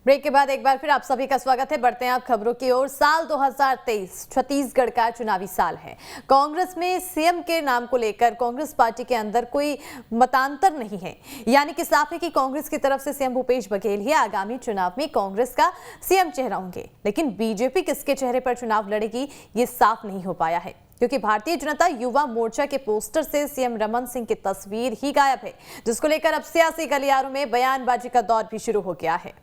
Break के बाद एक बार फिर आप सभी का स्वागत है। बढ़ते हैं आप खबरों की ओर। साल 2023 छत्तीसगढ़ का चुनावी साल है। कांग्रेस में सीएम के नाम को लेकर कांग्रेस पार्टी के अंदर कोई मतांतर नहीं है, यानी कि साफ है कि कांग्रेस की तरफ से सीएम भूपेश बघेल ही आगामी चुनाव में कांग्रेस का सीएम चेहरा होंगे। लेकिन बीजेपी किसके चेहरे पर चुनाव लड़ेगी ये साफ नहीं हो पाया है, क्योंकि भारतीय जनता युवा मोर्चा के पोस्टर से सीएम रमन सिंह की तस्वीर ही गायब है, जिसको लेकर अब सियासी गलियारों में बयानबाजी का दौर भी शुरू हो गया है।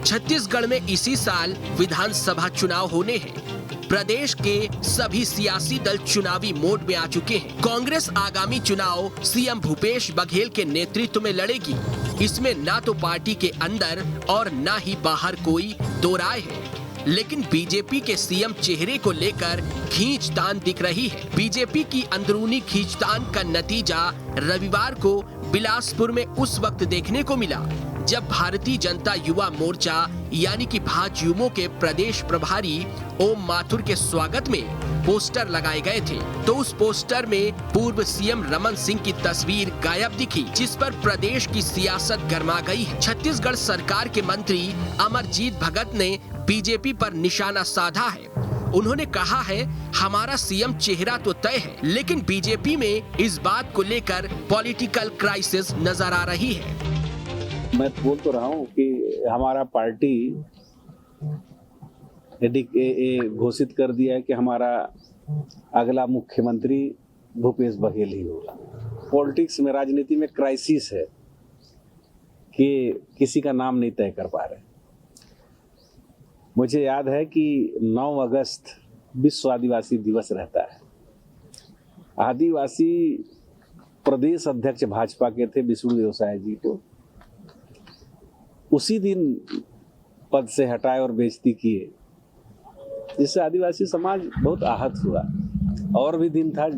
छत्तीसगढ़ में इसी साल विधानसभा चुनाव होने हैं। प्रदेश के सभी सियासी दल चुनावी मोड में आ चुके हैं। कांग्रेस आगामी चुनाव सीएम भूपेश बघेल के नेतृत्व में लड़ेगी। इसमें ना तो पार्टी के अंदर और ना ही बाहर कोई दो राय है। लेकिन बीजेपी के सीएम चेहरे को लेकर खींचतान दिख रही है। बीजेपी की अंदरूनी खींचतान का नतीजा रविवार को बिलासपुर में उस वक्त देखने को मिला जब भारतीय जनता युवा मोर्चा यानी कि भाजयुमो के प्रदेश प्रभारी ओम माथुर के स्वागत में पोस्टर लगाए गए थे, तो उस पोस्टर में पूर्व सीएम रमन सिंह की तस्वीर गायब दिखी, जिस पर प्रदेश की सियासत गर्मा गई है। छत्तीसगढ़ सरकार के मंत्री अमरजीत भगत ने बीजेपी पर निशाना साधा है। उन्होंने कहा है, हमारा सीएम चेहरा तो तय है, लेकिन बीजेपी में इस बात को लेकर पॉलिटिकल क्राइसिस नजर आ रही है। मैं बोल तो रहा हूँ कि हमारा पार्टी घोषित कर दिया है कि हमारा अगला मुख्यमंत्री भूपेश बघेल ही होगा। पॉलिटिक्स में, राजनीति में क्राइसिस है कि किसी का नाम नहीं तय कर पा रहे। मुझे याद है कि 9 अगस्त विश्व आदिवासी दिवस रहता है। आदिवासी प्रदेश अध्यक्ष भाजपा के थे विष्णुदेव साय जी को उसी दिन पद से हटाए और बेइज्जती किए, जिससे आदिवासी समाज बहुत आहत हुआ। और भी दिन था,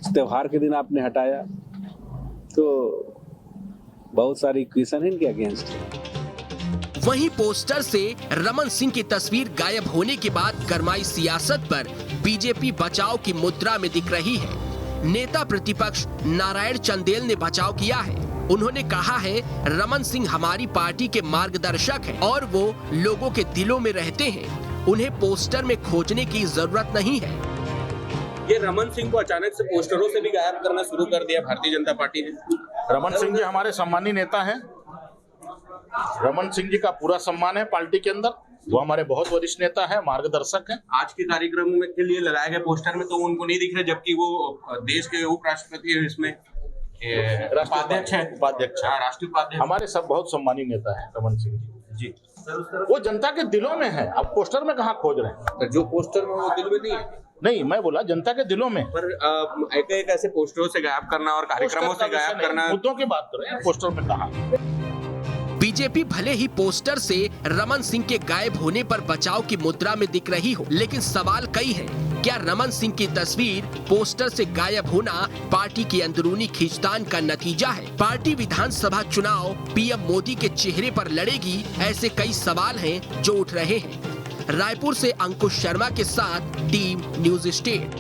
त्योहार के दिन आपने हटाया, तो बहुत सारी क्वेश्चन इनके अगेंस्ट है। वहीं पोस्टर से रमन सिंह की तस्वीर गायब होने के बाद गरमाई सियासत पर बीजेपी बचाव की मुद्रा में दिख रही है। नेता प्रतिपक्ष नारायण चंदेल ने बचाव किया है। उन्होंने कहा है, रमन सिंह हमारी पार्टी के मार्गदर्शक हैं और वो लोगों के दिलों में रहते हैं। उन्हें पोस्टर में खोजने की जरूरत नहीं है। ये रमन सिंह को अचानक से पोस्टरों से भी गायब करना शुरू कर दिया भारतीय जनता पार्टी ने। रमन सिंह जी हमारे सम्मानीय नेता हैं। रमन सिंह जी का पूरा सम्मान है पार्टी के अंदर। वो हमारे बहुत वरिष्ठ नेता है, मार्गदर्शक हैं। आज के कार्यक्रम में के लिए लगाए गए पोस्टर में तो उनको नहीं दिख रहे, जबकि वो देश के उपराष्ट्रपति है, इसमें उपाध्यक्ष है, राष्ट्रीय उपाध्यक्ष। हमारे सब बहुत सम्मानीय नेता है रमन सिंह जी। वो जनता के दिलों में है। अब पोस्टर में कहाँ खोज रहे हैं? तो जो पोस्टर में वो दिल में नहीं है। नहीं, मैं बोला जनता के दिलों में। पर एक ऐसे पोस्टरों से गायब करना और कार्यक्रमों से गायब करना, मुद्दों की बात कर रहे हैं। पोस्टर में कहा बीजेपी भले ही पोस्टर से रमन सिंह के गायब होने पर बचाव की मुद्रा में दिख रही हो, लेकिन सवाल कई है। क्या रमन सिंह की तस्वीर पोस्टर से गायब होना पार्टी की अंदरूनी खींचतान का नतीजा है? पार्टी विधानसभा चुनाव पीएम मोदी के चेहरे पर लड़ेगी? ऐसे कई सवाल हैं जो उठ रहे हैं। रायपुर से अंकुश शर्मा के साथ टीम न्यूज़ स्टेट।